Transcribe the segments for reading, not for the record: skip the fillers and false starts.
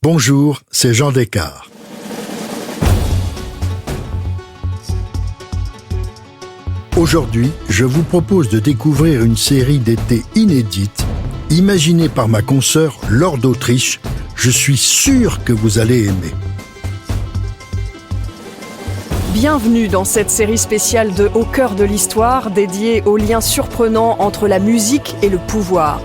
Bonjour, c'est Jean Descartes. Aujourd'hui, je vous propose de découvrir une série d'été inédite, imaginée par ma consoeur Laure d'Autriche. Je suis sûr que vous allez aimer. Bienvenue dans cette série spéciale de Au cœur de l'histoire, dédiée aux liens surprenants entre la musique et le pouvoir.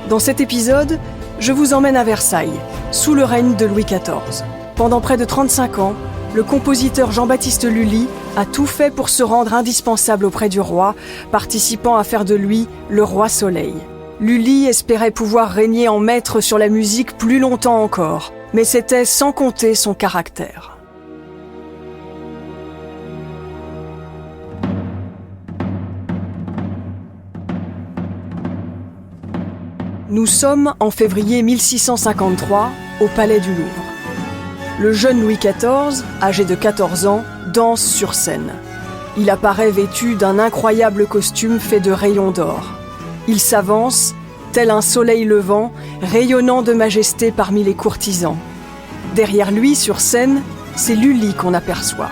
Dans cet épisode, je vous emmène à Versailles, sous le règne de Louis XIV. Pendant près de 35 ans, le compositeur Jean-Baptiste Lully a tout fait pour se rendre indispensable auprès du roi, participant à faire de lui le roi Soleil. Lully espérait pouvoir régner en maître sur la musique plus longtemps encore, mais c'était sans compter son caractère. Nous sommes en février 1653, au Palais du Louvre. Le jeune Louis XIV, âgé de 14 ans, danse sur scène. Il apparaît vêtu d'un incroyable costume fait de rayons d'or. Il s'avance, tel un soleil levant, rayonnant de majesté parmi les courtisans. Derrière lui, sur scène, c'est Lully qu'on aperçoit.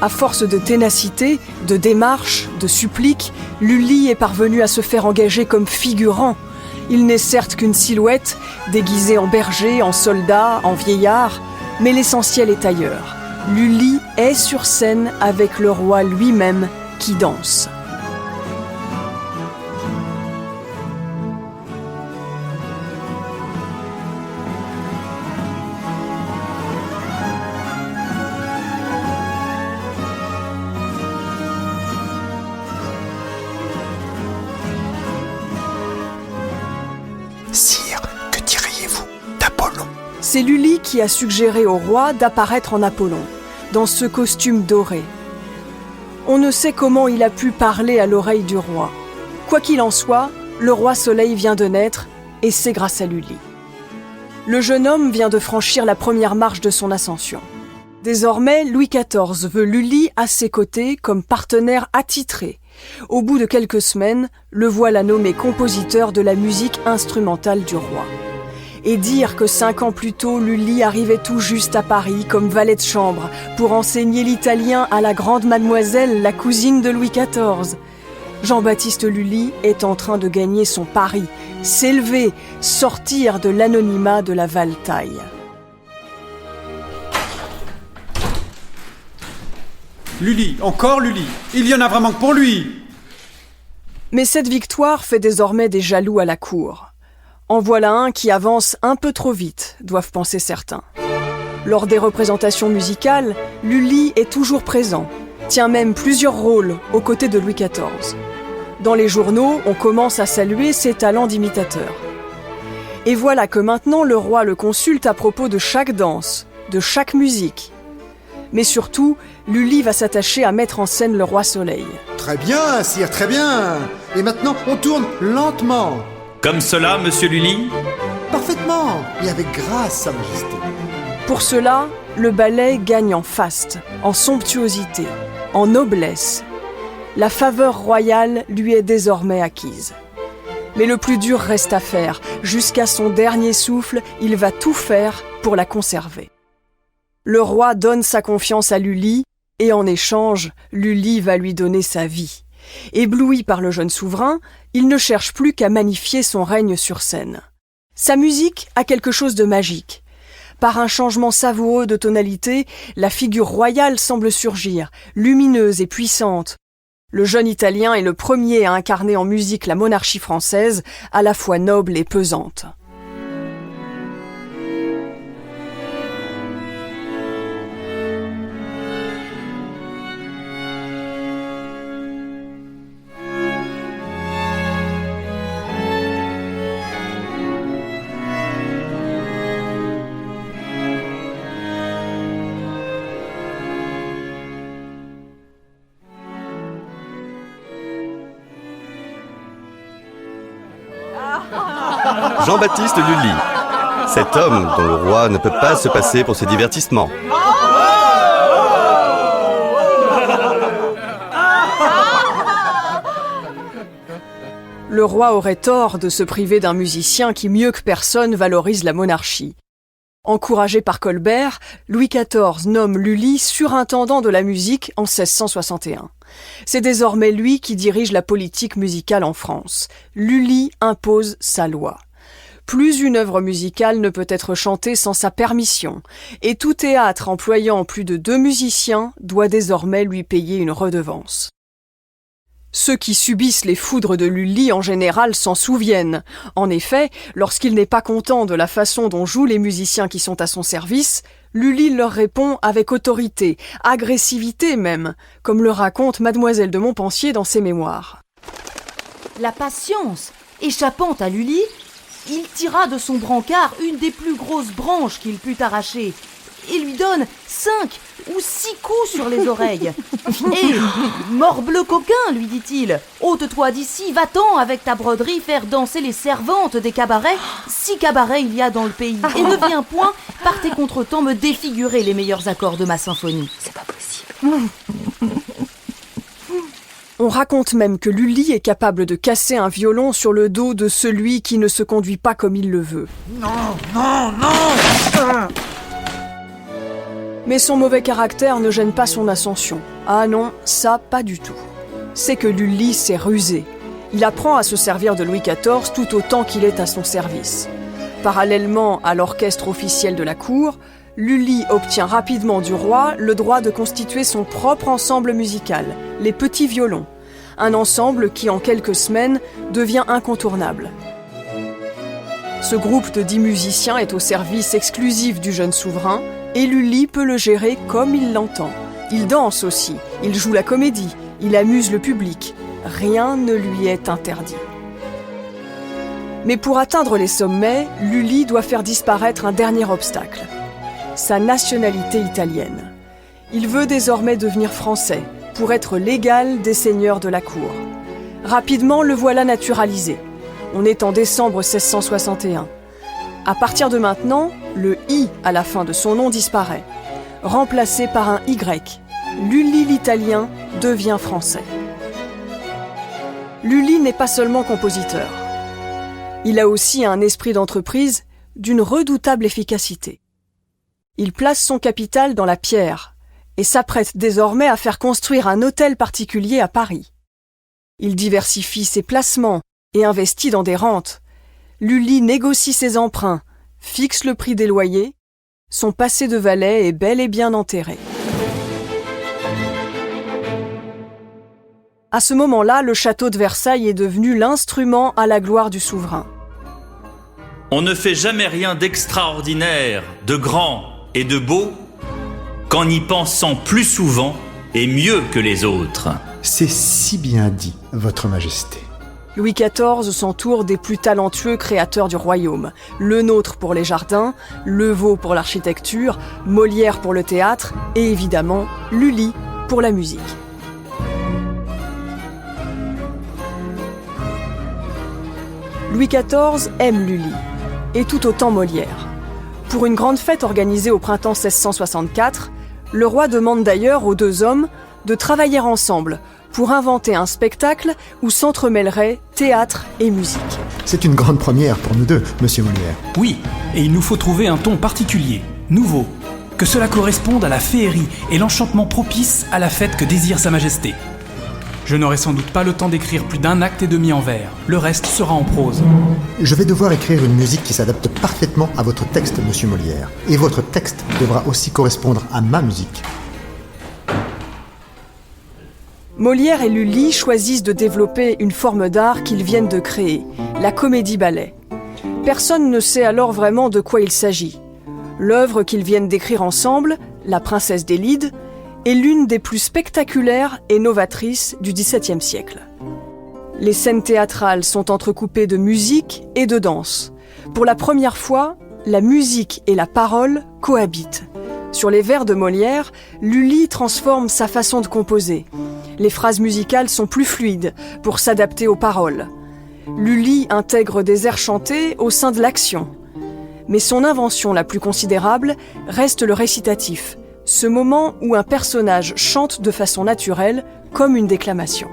À force de ténacité, de démarche, de suppliques, Lully est parvenu à se faire engager comme figurant. Il n'est certes qu'une silhouette, déguisée en berger, en soldat, en vieillard, mais l'essentiel est ailleurs. Lully est sur scène avec le roi lui-même qui danse. Sire, que diriez-vous d'Apollon ? C'est Lully qui a suggéré au roi d'apparaître en Apollon, dans ce costume doré. On ne sait comment il a pu parler à l'oreille du roi. Quoi qu'il en soit, le roi Soleil vient de naître, et c'est grâce à Lully. Le jeune homme vient de franchir la première marche de son ascension. Désormais, Louis XIV veut Lully à ses côtés comme partenaire attitré. Au bout de quelques semaines, le voilà nommé compositeur de la musique instrumentale du roi. Et dire que 5 ans plus tôt, Lully arrivait tout juste à Paris comme valet de chambre pour enseigner l'italien à la grande mademoiselle, la cousine de Louis XIV. Jean-Baptiste Lully est en train de gagner son pari, s'élever, sortir de l'anonymat de la valetaille. Lully, encore Lully, il y en a vraiment que pour lui. Mais cette victoire fait désormais des jaloux à la cour. En voilà un qui avance un peu trop vite, doivent penser certains. Lors des représentations musicales, Lully est toujours présent, tient même plusieurs rôles aux côtés de Louis XIV. Dans les journaux, on commence à saluer ses talents d'imitateur. Et voilà que maintenant le roi le consulte à propos de chaque danse, de chaque musique. Mais surtout, Lully va s'attacher à mettre en scène le roi Soleil. Très bien, sire, très bien. Et maintenant, on tourne lentement. Comme cela, monsieur Lully ? Parfaitement, et avec grâce, sa majesté. Pour cela, le ballet gagne en faste, en somptuosité, en noblesse. La faveur royale lui est désormais acquise. Mais le plus dur reste à faire. Jusqu'à son dernier souffle, il va tout faire pour la conserver. Le roi donne sa confiance à Lully, et en échange, Lully va lui donner sa vie. Ébloui par le jeune souverain, il ne cherche plus qu'à magnifier son règne sur scène. Sa musique a quelque chose de magique. Par un changement savoureux de tonalité, la figure royale semble surgir, lumineuse et puissante. Le jeune Italien est le premier à incarner en musique la monarchie française, à la fois noble et pesante. Jean-Baptiste Lully, cet homme dont le roi ne peut pas se passer pour ses divertissements. Le roi aurait tort de se priver d'un musicien qui, mieux que personne, valorise la monarchie. Encouragé par Colbert, Louis XIV nomme Lully surintendant de la musique en 1661. C'est désormais lui qui dirige la politique musicale en France. Lully impose sa loi. Plus une œuvre musicale ne peut être chantée sans sa permission, et tout théâtre employant plus de 2 musiciens doit désormais lui payer une redevance. Ceux qui subissent les foudres de Lully en général s'en souviennent. En effet, lorsqu'il n'est pas content de la façon dont jouent les musiciens qui sont à son service, Lully leur répond avec autorité, agressivité même, comme le raconte Mademoiselle de Montpensier dans ses mémoires. La patience, échappant à Lully, il tira de son brancard une des plus grosses branches qu'il put arracher et lui donne 5 ou 6 coups sur les oreilles. Et morbleu coquin, lui dit-il, ôte-toi d'ici, va-t'en avec ta broderie faire danser les servantes des cabarets, 6 cabarets il y a dans le pays, et ne viens point par tes contretemps me défigurer les meilleurs accords de ma symphonie. C'est pas possible. On raconte même que Lully est capable de casser un violon sur le dos de celui qui ne se conduit pas comme il le veut. Non. Mais son mauvais caractère ne gêne pas son ascension. Ah non, ça, pas du tout. C'est que Lully s'est rusé. Il apprend à se servir de Louis XIV tout autant qu'il est à son service. Parallèlement à l'orchestre officiel de la cour, Lully obtient rapidement du roi le droit de constituer son propre ensemble musical, les Petits Violons, un ensemble qui en quelques semaines devient incontournable. Ce groupe de 10 musiciens est au service exclusif du jeune souverain et Lully peut le gérer comme il l'entend. Il danse aussi, il joue la comédie, il amuse le public. Rien ne lui est interdit. Mais pour atteindre les sommets, Lully doit faire disparaître un dernier obstacle. Sa nationalité italienne. Il veut désormais devenir français, pour être l'égal des seigneurs de la cour. Rapidement, le voilà naturalisé. On est en décembre 1661. À partir de maintenant, le « i » à la fin de son nom disparaît, remplacé par un « y ». Lully l'italien devient français. Lully n'est pas seulement compositeur. Il a aussi un esprit d'entreprise d'une redoutable efficacité. Il place son capital dans la pierre et s'apprête désormais à faire construire un hôtel particulier à Paris. Il diversifie ses placements et investit dans des rentes. Lully négocie ses emprunts, fixe le prix des loyers. Son passé de valet est bel et bien enterré. À ce moment-là, le château de Versailles est devenu l'instrument à la gloire du souverain. On ne fait jamais rien d'extraordinaire, de grand et de beau qu'en y pensant plus souvent et mieux que les autres. C'est si bien dit, Votre Majesté. Louis XIV s'entoure des plus talentueux créateurs du royaume. Le Nôtre pour les jardins, Levaux pour l'architecture, Molière pour le théâtre et évidemment Lully pour la musique. Louis XIV aime Lully, et tout autant Molière. Pour une grande fête organisée au printemps 1664, le roi demande d'ailleurs aux 2 hommes de travailler ensemble pour inventer un spectacle où s'entremêleraient théâtre et musique. C'est une grande première pour nous deux, monsieur Molière. Oui, et il nous faut trouver un ton particulier, nouveau, que cela corresponde à la féerie et l'enchantement propice à la fête que désire Sa Majesté. Je n'aurai sans doute pas le temps d'écrire plus d'1 acte et demi en vers. Le reste sera en prose. Je vais devoir écrire une musique qui s'adapte parfaitement à votre texte, monsieur Molière. Et votre texte devra aussi correspondre à ma musique. Molière et Lully choisissent de développer une forme d'art qu'ils viennent de créer, la comédie-ballet. Personne ne sait alors vraiment de quoi il s'agit. L'œuvre qu'ils viennent d'écrire ensemble, La Princesse des Lides, est l'une des plus spectaculaires et novatrices du XVIIe siècle. Les scènes théâtrales sont entrecoupées de musique et de danse. Pour la première fois, la musique et la parole cohabitent. Sur les vers de Molière, Lully transforme sa façon de composer. Les phrases musicales sont plus fluides pour s'adapter aux paroles. Lully intègre des airs chantés au sein de l'action. Mais son invention la plus considérable reste le récitatif, ce moment où un personnage chante de façon naturelle, comme une déclamation.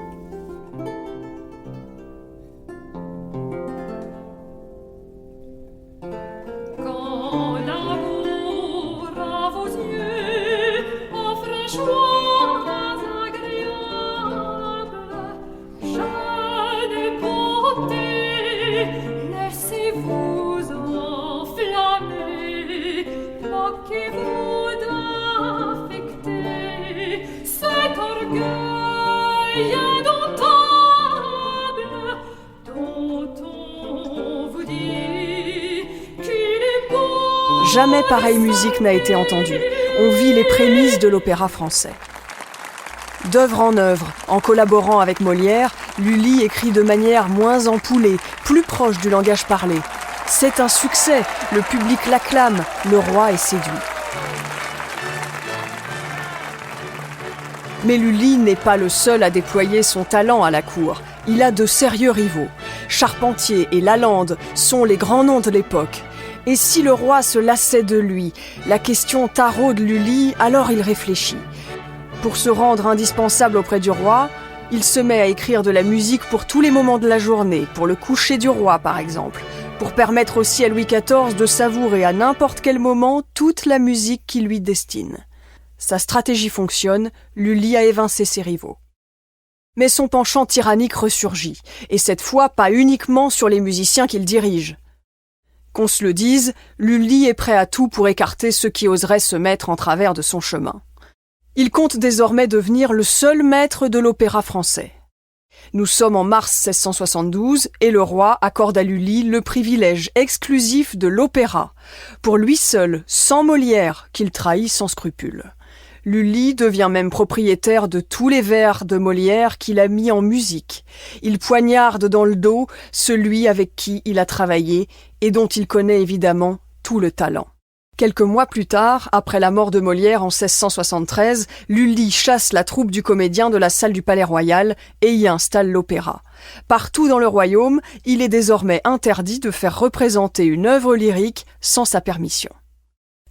qui voudra affecter cet orgueil indomptable dont on vous dit qu'il est beau. Jamais pareille musique n'a été entendue. On vit les prémices de l'opéra français. D'œuvre en œuvre, en collaborant avec Molière, Lully écrit de manière moins empoulée, plus proche du langage parlé. C'est un succès, le public l'acclame, le roi est séduit. Mais Lully n'est pas le seul à déployer son talent à la cour. Il a de sérieux rivaux. Charpentier et Lalande sont les grands noms de l'époque. Et si le roi se lassait de lui, la question taraude Lully, alors il réfléchit. Pour se rendre indispensable auprès du roi, il se met à écrire de la musique pour tous les moments de la journée, pour le coucher du roi par exemple, pour permettre aussi à Louis XIV de savourer à n'importe quel moment toute la musique qu'il lui destine. Sa stratégie fonctionne, Lully a évincé ses rivaux. Mais son penchant tyrannique ressurgit, et cette fois pas uniquement sur les musiciens qu'il dirige. Qu'on se le dise, Lully est prêt à tout pour écarter ceux qui oseraient se mettre en travers de son chemin. Il compte désormais devenir le seul maître de l'opéra français. Nous sommes en mars 1672 et le roi accorde à Lully le privilège exclusif de l'opéra, pour lui seul, sans Molière, qu'il trahit sans scrupule. Lully devient même propriétaire de tous les vers de Molière qu'il a mis en musique. Il poignarde dans le dos celui avec qui il a travaillé et dont il connaît évidemment tout le talent. Quelques mois plus tard, après la mort de Molière en 1673, Lully chasse la troupe du comédien de la salle du Palais Royal et y installe l'opéra. Partout dans le royaume, il est désormais interdit de faire représenter une œuvre lyrique sans sa permission.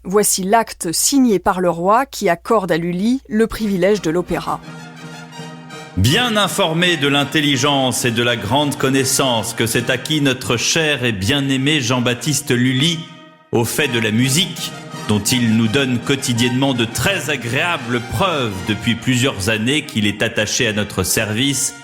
Voici l'acte signé par le roi qui accorde à Lully le privilège de l'opéra. Bien informé de l'intelligence et de la grande connaissance que s'est acquis notre cher et bien-aimé Jean-Baptiste Lully, au fait de la musique, dont il nous donne quotidiennement de très agréables preuves depuis plusieurs années qu'il est attaché à notre service,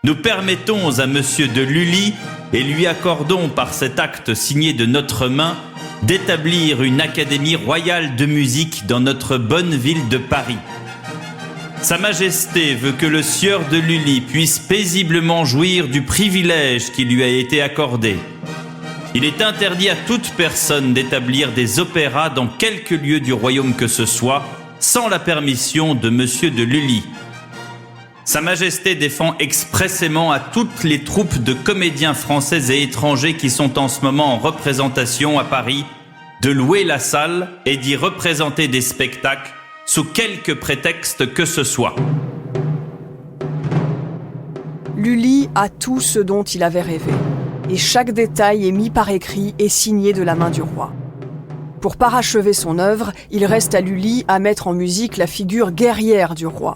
nous permettons à Monsieur de Lully et lui accordons par cet acte signé de notre main d'établir une académie royale de musique dans notre bonne ville de Paris. Sa Majesté veut que le sieur de Lully puisse paisiblement jouir du privilège qui lui a été accordé. Il est interdit à toute personne d'établir des opéras dans quelque lieu du royaume que ce soit, sans la permission de Monsieur de Lully. Sa Majesté défend expressément à toutes les troupes de comédiens français et étrangers qui sont en ce moment en représentation à Paris de louer la salle et d'y représenter des spectacles sous quelque prétexte que ce soit. Lully a tout ce dont il avait rêvé. Et chaque détail est mis par écrit et signé de la main du roi. Pour parachever son œuvre, il reste à Lully à mettre en musique la figure guerrière du roi.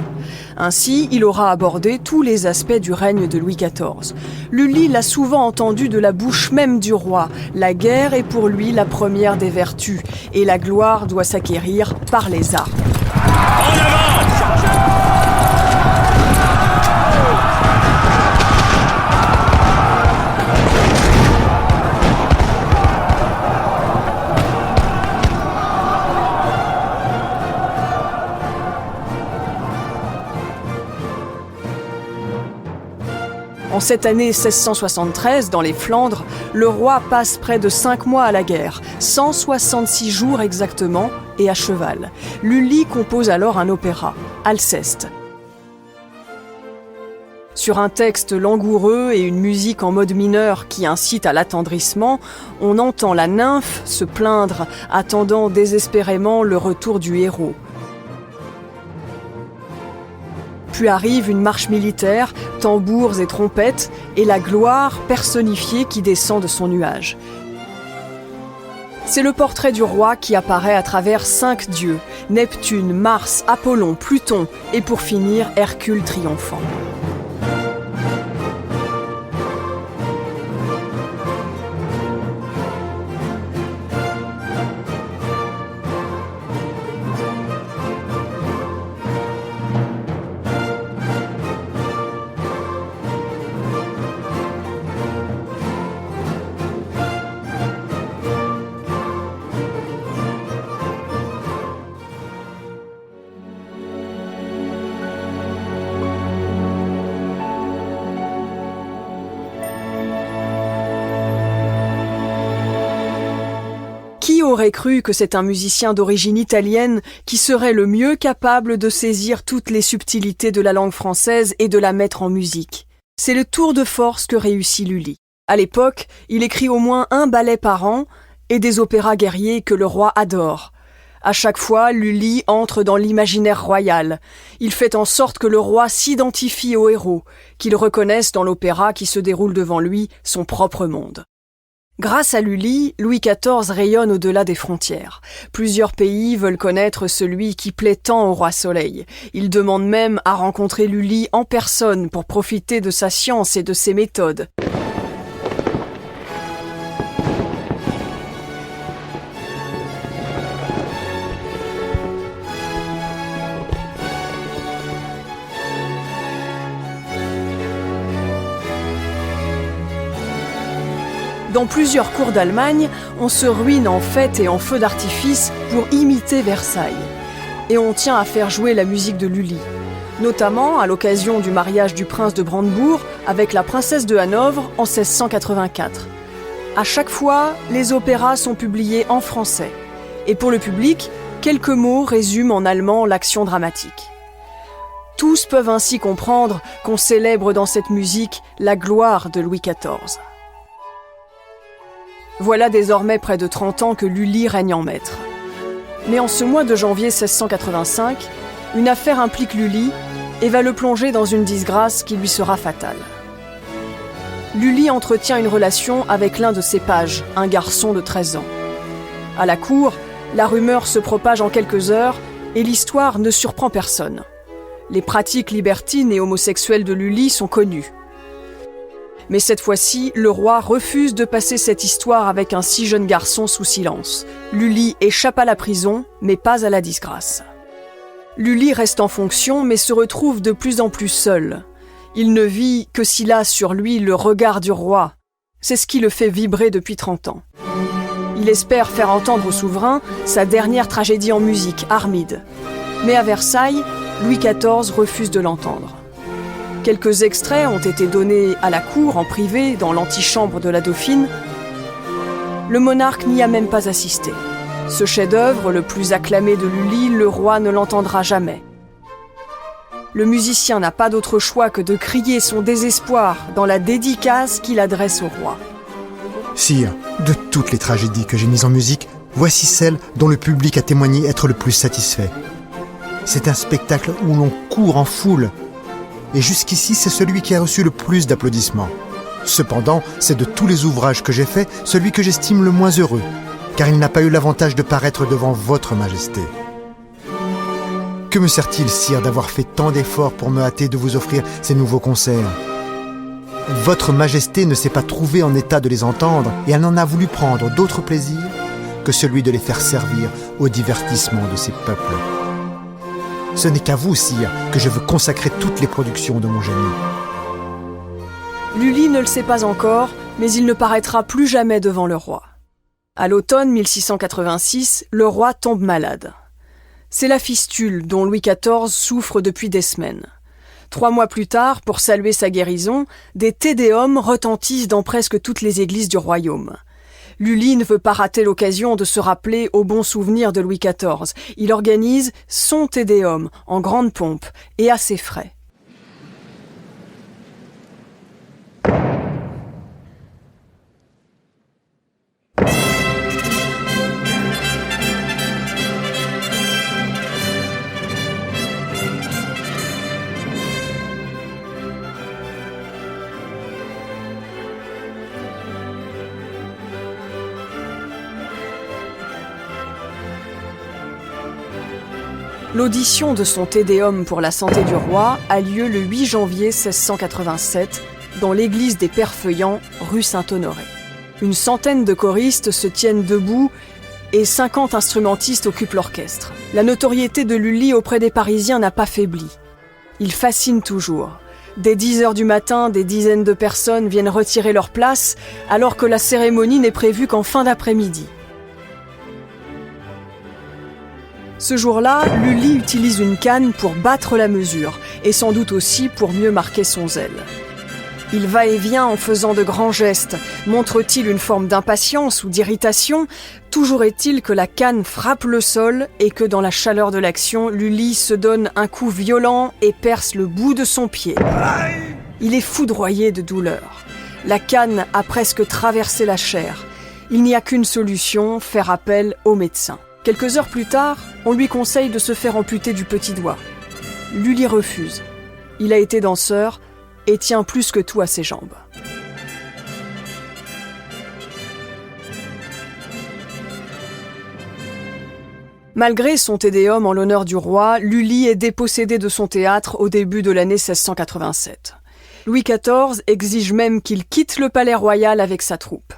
Ainsi, il aura abordé tous les aspects du règne de Louis XIV. Lully l'a souvent entendu de la bouche même du roi. La guerre est pour lui la première des vertus, et la gloire doit s'acquérir par les armes. En avant! En cette année 1673, dans les Flandres, le roi passe près de 5 mois à la guerre, 166 jours exactement, et à cheval. Lully compose alors un opéra, Alceste. Sur un texte langoureux et une musique en mode mineur qui incite à l'attendrissement, on entend la nymphe se plaindre, attendant désespérément le retour du héros. Puis arrive une marche militaire, tambours et trompettes, et la gloire personnifiée qui descend de son nuage. C'est le portrait du roi qui apparaît à travers 5 dieux, Neptune, Mars, Apollon, Pluton, et pour finir, Hercule triomphant. Qui aurait cru que c'est un musicien d'origine italienne qui serait le mieux capable de saisir toutes les subtilités de la langue française et de la mettre en musique? C'est le tour de force que réussit Lully. À l'époque, il écrit au moins un ballet par an et des opéras guerriers que le roi adore. À chaque fois, Lully entre dans l'imaginaire royal. Il fait en sorte que le roi s'identifie au héros, qu'il reconnaisse dans l'opéra qui se déroule devant lui son propre monde. Grâce à Lully, Louis XIV rayonne au-delà des frontières. Plusieurs pays veulent connaître celui qui plaît tant au roi Soleil. Ils demandent même à rencontrer Lully en personne pour profiter de sa science et de ses méthodes. Dans plusieurs cours d'Allemagne, on se ruine en fêtes et en feux d'artifice pour imiter Versailles. Et on tient à faire jouer la musique de Lully, notamment à l'occasion du mariage du prince de Brandebourg avec la princesse de Hanovre en 1684. À chaque fois, les opéras sont publiés en français. Et pour le public, quelques mots résument en allemand l'action dramatique. Tous peuvent ainsi comprendre qu'on célèbre dans cette musique la gloire de Louis XIV. Voilà désormais près de 30 ans que Lully règne en maître. Mais en ce mois de janvier 1685, une affaire implique Lully et va le plonger dans une disgrâce qui lui sera fatale. Lully entretient une relation avec l'un de ses pages, un garçon de 13 ans. À la cour, la rumeur se propage en quelques heures et l'histoire ne surprend personne. Les pratiques libertines et homosexuelles de Lully sont connues. Mais cette fois-ci, le roi refuse de passer cette histoire avec un si jeune garçon sous silence. Lully échappe à la prison, mais pas à la disgrâce. Lully reste en fonction, mais se retrouve de plus en plus seul. Il ne vit que s'il a sur lui le regard du roi. C'est ce qui le fait vibrer depuis 30 ans. Il espère faire entendre au souverain sa dernière tragédie en musique, Armide. Mais à Versailles, Louis XIV refuse de l'entendre. Quelques extraits ont été donnés à la cour en privé dans l'antichambre de la Dauphine. Le monarque n'y a même pas assisté. Ce chef-d'œuvre, le plus acclamé de Lully, le roi ne l'entendra jamais. Le musicien n'a pas d'autre choix que de crier son désespoir dans la dédicace qu'il adresse au roi. Sire, de toutes les tragédies que j'ai mises en musique, voici celle dont le public a témoigné être le plus satisfait. C'est un spectacle où l'on court en foule. Et jusqu'ici, c'est celui qui a reçu le plus d'applaudissements. Cependant, c'est de tous les ouvrages que j'ai faits, celui que j'estime le moins heureux, car il n'a pas eu l'avantage de paraître devant votre majesté. Que me sert-il, sire, d'avoir fait tant d'efforts pour me hâter de vous offrir ces nouveaux concerts? Votre majesté ne s'est pas trouvée en état de les entendre, et elle n'en a voulu prendre d'autre plaisir que celui de les faire servir au divertissement de ses peuples. Ce n'est qu'à vous, sire, que je veux consacrer toutes les productions de mon génie. Lully ne le sait pas encore, mais il ne paraîtra plus jamais devant le roi. À l'automne 1686, le roi tombe malade. C'est la fistule dont Louis XIV souffre depuis des semaines. 3 mois plus tard, pour saluer sa guérison, des Te Deum retentissent dans presque toutes les églises du royaume. Lully ne veut pas rater l'occasion de se rappeler au bon souvenir de Louis XIV. Il organise son Te Deum en grande pompe et à ses frais. L'audition de son Te Deum pour la santé du roi a lieu le 8 janvier 1687 dans l'église des Pères Feuillants, rue Saint-Honoré. Une centaine de choristes se tiennent debout et 50 instrumentistes occupent l'orchestre. La notoriété de Lully auprès des Parisiens n'a pas faibli. Il fascine toujours. Dès 10h du matin, des dizaines de personnes viennent retirer leur place alors que la cérémonie n'est prévue qu'en fin d'après-midi. Ce jour-là, Lully utilise une canne pour battre la mesure et sans doute aussi pour mieux marquer son zèle. Il va et vient en faisant de grands gestes. Montre-t-il une forme d'impatience ou d'irritation ? Toujours est-il que la canne frappe le sol et que dans la chaleur de l'action, Lully se donne un coup violent et perce le bout de son pied. Il est foudroyé de douleur. La canne a presque traversé la chair. Il n'y a qu'une solution, faire appel au médecin. Quelques heures plus tard, on lui conseille de se faire amputer du petit doigt. Lully refuse. Il a été danseur et tient plus que tout à ses jambes. Malgré son Te Deum en l'honneur du roi, Lully est dépossédé de son théâtre au début de l'année 1687. Louis XIV exige même qu'il quitte le palais royal avec sa troupe.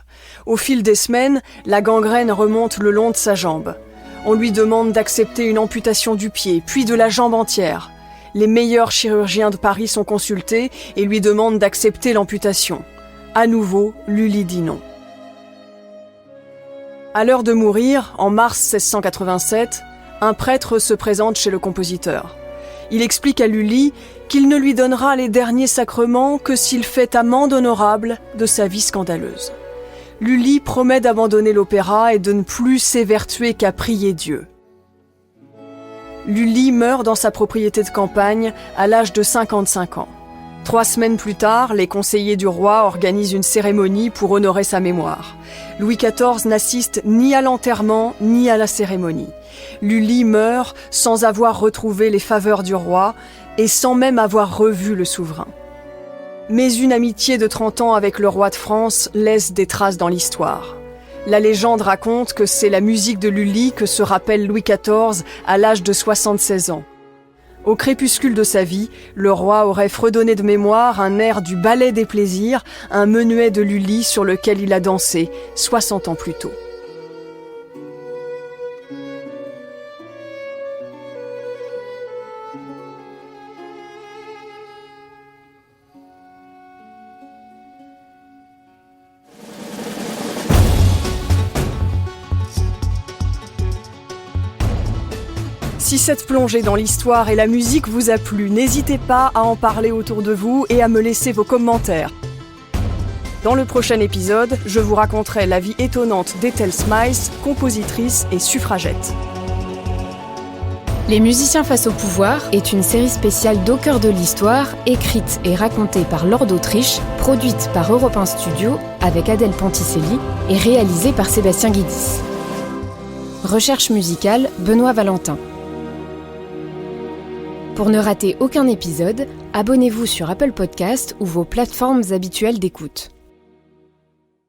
Au fil des semaines, la gangrène remonte le long de sa jambe. On lui demande d'accepter une amputation du pied, puis de la jambe entière. Les meilleurs chirurgiens de Paris sont consultés et lui demandent d'accepter l'amputation. À nouveau, Lully dit non. À l'heure de mourir, en mars 1687, un prêtre se présente chez le compositeur. Il explique à Lully qu'il ne lui donnera les derniers sacrements que s'il fait amende honorable de sa vie scandaleuse. Lully promet d'abandonner l'opéra et de ne plus s'évertuer qu'à prier Dieu. Lully meurt dans sa propriété de campagne à l'âge de 55 ans. 3 semaines plus tard, les conseillers du roi organisent une cérémonie pour honorer sa mémoire. Louis XIV n'assiste ni à l'enterrement ni à la cérémonie. Lully meurt sans avoir retrouvé les faveurs du roi et sans même avoir revu le souverain. Mais une amitié de 30 ans avec le roi de France laisse des traces dans l'histoire. La légende raconte que c'est la musique de Lully que se rappelle Louis XIV à l'âge de 76 ans. Au crépuscule de sa vie, le roi aurait fredonné de mémoire un air du Ballet des Plaisirs, un menuet de Lully sur lequel il a dansé 60 ans plus tôt. Si cette plongée dans l'histoire et la musique vous a plu, n'hésitez pas à en parler autour de vous et à me laisser vos commentaires. Dans le prochain épisode, je vous raconterai la vie étonnante d'Ethel Smyth, compositrice et suffragette. Les musiciens face au pouvoir est une série spéciale d'Au cœur de l'histoire, écrite et racontée par Laure d'Autriche, produite par Europe 1 Studio avec Adèle Ponticelli et réalisée par Sébastien Guidis. Recherche musicale, Benoît Valentin. Pour ne rater aucun épisode, abonnez-vous sur Apple Podcast ou vos plateformes habituelles d'écoute.